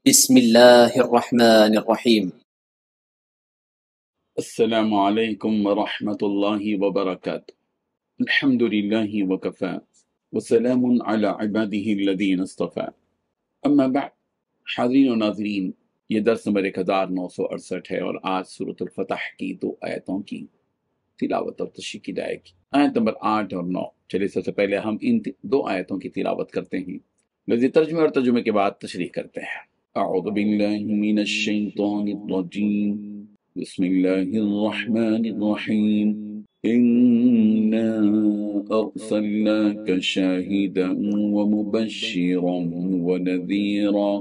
بسم الله الرحمن الرحيم. السلام عليكم ورحمة الله وبركاته. الحمد لله وكفى وسلام على عباده الذين اصطفى. اما بعد، حاضرین و ناظرین، یہ درس نمبر 1968 ہے اور آج سورۃ الفتح کی 2 آیتوں کی تلاوت اور تشریح کی جائے گی۔ آیت نمبر 8 اور 9۔ چلیے سب سے پہلے ہم ان 2 آیتوں کی تلاوت کرتے ہیں، لفظی ترجمے اور ترجمے کے بعد تشریح کرتے ہیں۔ اعوذ باللہ من الشیطان الرجیم، بسم اللہ الرحمن الرحیم۔ إنا أرسلناك شاهدا ومبشرا ونذيرا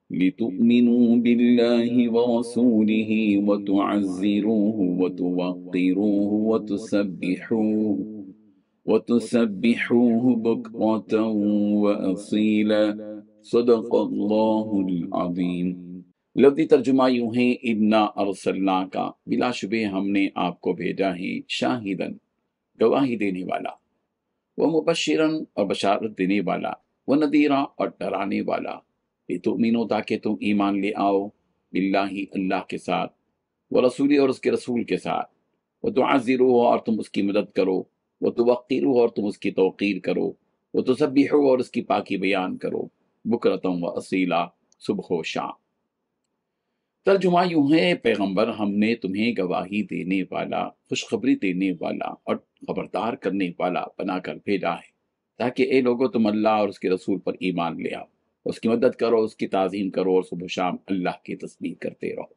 لتؤمنوا بالله ورسوله وتعزروه وتوقروه وتسبحوه بكرة وأصيلا، صدق الله العظیم۔ لفظی ترجمہ یوں ہے، انا ارسلنا کا، بلا شبہ ہم نے آپ کو بھیجا ہے، شاہدن، گواہی دینے والا، وہ مبشرن، اور بشارت دینے والا، وہ نذیرا، اور ڈرانے والا، لتؤمنوا، تاکہ تم ایمان لے آؤ، باللہ، اللہ کے ساتھ، ورسولی، اور اس کے رسول کے ساتھ، وتعزروه، اور تم اس کی مدد کرو، وتوقروه، اور تم اس کی توقیر کرو، وتسبحوه، اور اس کی پاکی بیان کرو، بکرۃ و اصیلا، صبح و شام۔ ترجمہ یوں ہے، پیغمبر، ہم نے تمہیں گواہی دینے والا، خوشخبری دینے والا اور خبردار کرنے والا بنا کر بھیجا ہے، تاکہ اے لوگو تم اللہ اور اس کے رسول پر ایمان لے آؤ، اس کی مدد کرو، اس کی تعظیم کرو، اور صبح و شام اللہ کی تسبیح کرتے رہو۔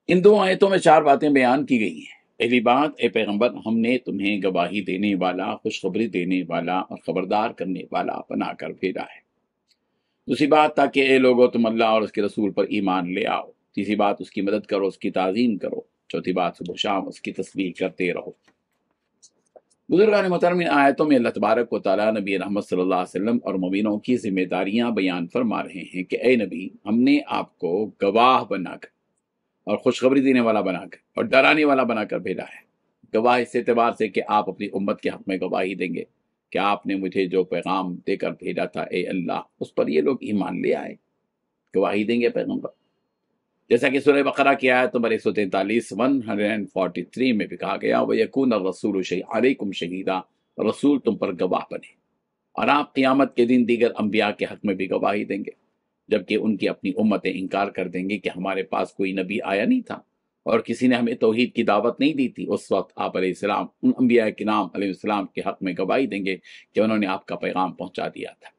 ان 2 آیتوں میں 4 باتیں بیان کی گئی ہیں۔ پہلی بات، اے پیغمبر، ہم نے تمہیں گواہی دینے والا، خوشخبری دینے والا اور خبردار کرنے والا بنا کر بھیجا ہے۔ دوسری بات، تاکہ اے لوگو تم اللہ اور اس کے رسول پر ایمان لے آؤ۔ تیسری بات، اس کی مدد کرو، اس کی تعظیم کرو۔ چوتھی بات، صبح و شام اس کی تسبیح کرتے رہو۔ بزرگان محترم، ان آیتوں میں اللہ تبارک و تعالیٰ نبی رحمت صلی اللہ علیہ وسلم اور مومنوں کی ذمہ داریاں بیان فرما رہے ہیں کہ اے نبی، ہم نے آپ کو گواہ بنا کر اور خوشخبری دینے والا بنا کر اور ڈرانے والا بنا کر بھیجا ہے۔ گواہ اس اعتبار سے کہ آپ اپنی امت کے حق میں گواہی دیں گے کہ آپ نے مجھے جو پیغام دے کر بھیجا تھا اے اللہ، اس پر یہ لوگ ایمان لے آئے، گواہی دیں گے پیغمبر۔ جیسا کہ سورہ بقرہ کی آیت نمبر 143 143 میں بھی کہا گیا، وَيَكُونَ الرَّسُولُ عَلَيْكُمْ شَهِيدًا، رسول تم پر گواہ بنے، اور آپ قیامت کے دن دیگر انبیاء کے حق میں بھی گواہی دیں گے، جبکہ ان کی اپنی امتیں انکار کر دیں گے کہ ہمارے پاس کوئی نبی آیا نہیں تھا اور کسی نے ہمیں توحید کی دعوت نہیں دی تھی۔ اس وقت آپ علیہ السلام ان انبیاء کرام علیہ السلام کے حق میں گواہی دیں گے کہ انہوں نے آپ کا پیغام پہنچا دیا تھا۔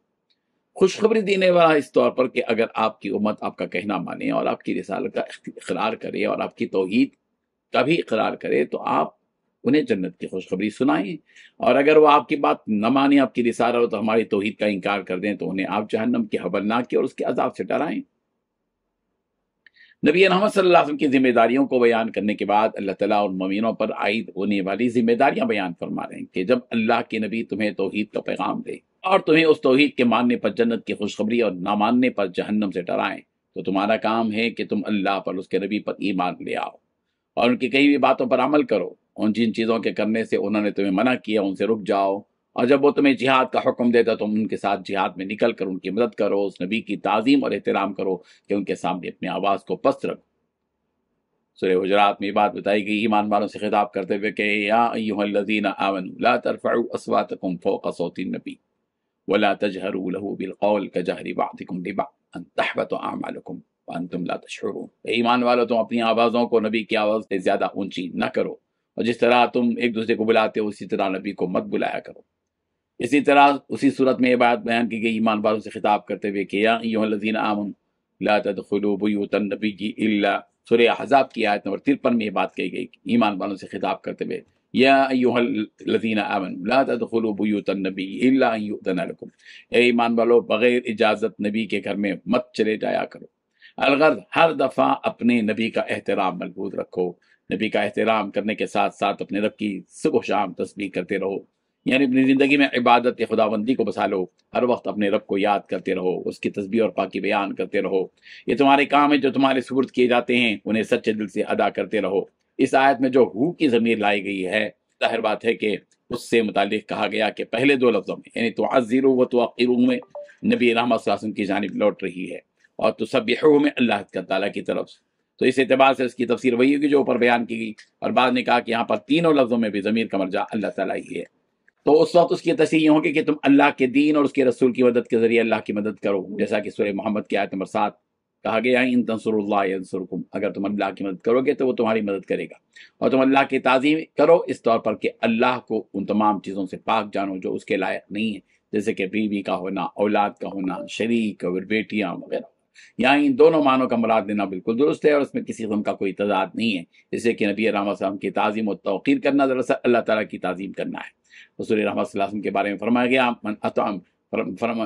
خوشخبری دینے والا اس طور پر کہ اگر آپ کی امت آپ کا کہنا مانے اور آپ کی رسالت کا اقرار کرے اور آپ کی توحید کا بھی اقرار کرے تو آپ انہیں جنت کی خوشخبری سنائیں، اور اگر وہ آپ کی بات نہ مانے، آپ کی رسالت اور ہماری توحید کا انکار کر دیں تو انہیں آپ جہنم کی ہولناک اور اس کے عذاب سے ڈرائیں۔ نبی محمد صلی اللہ علیہ وسلم کی ذمہ داریوں کو بیان کرنے کے بعد اللہ تعالیٰ اور مومنوں پر عائد ہونے والی ذمہ داریاں بیان فرما رہے ہیں کہ جب اللہ کے نبی تمہیں توحید کا پیغام دے اور تمہیں اس توحید کے ماننے پر جنت کی خوشخبری اور نہ ماننے پر جہنم سے ڈرائیں، تو تمہارا کام ہے کہ تم اللہ پر، اس کے نبی پر ایمان لے آؤ اور ان کی کہی ہوئی باتوں پر عمل کرو۔ ان جن چیزوں کے کرنے سے انہوں نے تمہیں منع کیا ان سے رک جاؤ، اور جب وہ تمہیں جہاد کا حکم دیتا تم ان کے ساتھ جہاد میں نکل کر ان کی مدد کرو، اس نبی کی تعظیم اور احترام کرو کہ ان کے سامنے اپنی آواز کو پست رکھو۔ سورہ حجرات میں یہ بات بتائی گئی ایمان والوں سے خطاب کرتے ہوئے کہ یا ایھا الذین آمنوا لا ترفعوا اصواتکم فوق صوت النبی ولا تجهروا له بالقول كجهر بعضكم لبعض ان تحبط اعمالكم وانتم لا تشعرون۔ ایمان والو، تم اپنی آوازوں کو نبی کی آواز سے زیادہ اونچی نہ کرو، اور جس طرح تم ایک دوسرے کو بلاتے ہو اسی طرح نبی کو مت بلایا کرو۔ اسی طرح اسی صورت میں یہ بات بیان کی گئی ایمان والوں سے خطاب کرتے ہوئے کہ یا ایھا الذین آمنوا لا تدخلوا بیوت النبی الا، سورہ احزاب کی آیت نمبر 53 میں یہ بات کہی گئی ایمان والوں سے خطاب کرتے ہوئے، یا ایھا الذین آمنوا لا تدخلوا بیوت النبی الا ان یؤذن لکم، اے ایمان والو، بغیر اجازت نبی کے گھر میں مت چلے جایا کرو۔ الغرض، ہر دفعہ اپنے نبی کا احترام مضبوط رکھو، نبی کا احترام کرنے کے ساتھ ساتھ اپنے رب کی صبح و شام تسبیح کرتے رہو، یعنی اپنی زندگی میں عبادت خداوندی کو بسا لو، ہر وقت اپنے رب کو یاد کرتے رہو، اس کی تسبیح اور پاکی بیان کرتے رہو۔ یہ تمہارے کام ہے جو تمہارے سپرد کیے جاتے ہیں، انہیں سچے دل سے ادا کرتے رہو۔ اس آیت میں جو ہو کی ضمیر لائی گئی ہے، ظاہر بات ہے کہ اس سے متعلق کہا گیا کہ پہلے 2 لفظوں میں، یعنی تعزروا و توقروا میں نبی رحمت صلی اللہ علیہ وسلم کی جانب لوٹ رہی ہے، اور تسبحوہ میں اللہ تعالیٰ کی طرف سے۔ تو اس اعتبار سے اس کی تفسیر وہی ہوگی جو اوپر بیان کی گئی، اور بعد نے کہا کہ یہاں پر تینوں لفظوں میں بھی ضمیر کا مرجع اللہ تعالیٰ ہی ہے۔ تو اس وقت اس کی تشریح یہ ہوگی کہ تم اللہ کے دین اور اس کے رسول کی مدد کے ذریعے اللہ کی مدد کرو، جیسا کہ سورہ محمد کی آیت نمبر 7 کہا گیا ہے، ان تنصروا اللہ ینصرکم، اگر تم اللہ کی مدد کرو گے تو وہ تمہاری مدد کرے گا، اور تم اللہ کی تعظیم کرو اس طور پر کہ اللہ کو ان تمام چیزوں سے پاک جانو جو اس کے لائق نہیں ہے، جیسے کہ بیوی کا ہونا، اولاد کا ہونا، شریک اور بیٹیاں وغیرہ۔ یہاں ان دونوں معنوں کا مراد لینا بالکل درست ہے، اور اس میں کسی قسم کا کوئی تضاد نہیں ہے، جیسے کہ نبی رحمت صلی اللہ علیہ وسلم کی تعظیم و توقیر کرنا دراصل اللہ تعالیٰ کی تعظیم کرنا ہے۔ رسول رحمت صلی اللہ علیہ وسلم کے بارے میں فرمایا گیا،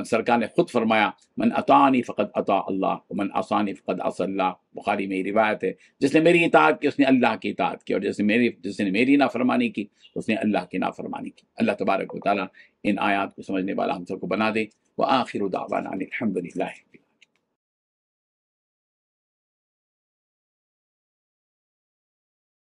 سرکار نے خود فرمایا، من اطاعنی فقد اطاع اللہ ومن عصانی فقد عصى اللہ، بخاری میں یہ روایت ہے، جس نے میری اطاعت کی اس نے اللہ کی اطاعت کی، اور جس نے میری نافرمانی کی اس نے اللہ کی نافرمانی کی۔ اللہ تبارک و تعالیٰ ان آیات کو سمجھنے والا ہم سب کو بنا دے۔ وآخر دعوانا الحمد للہ۔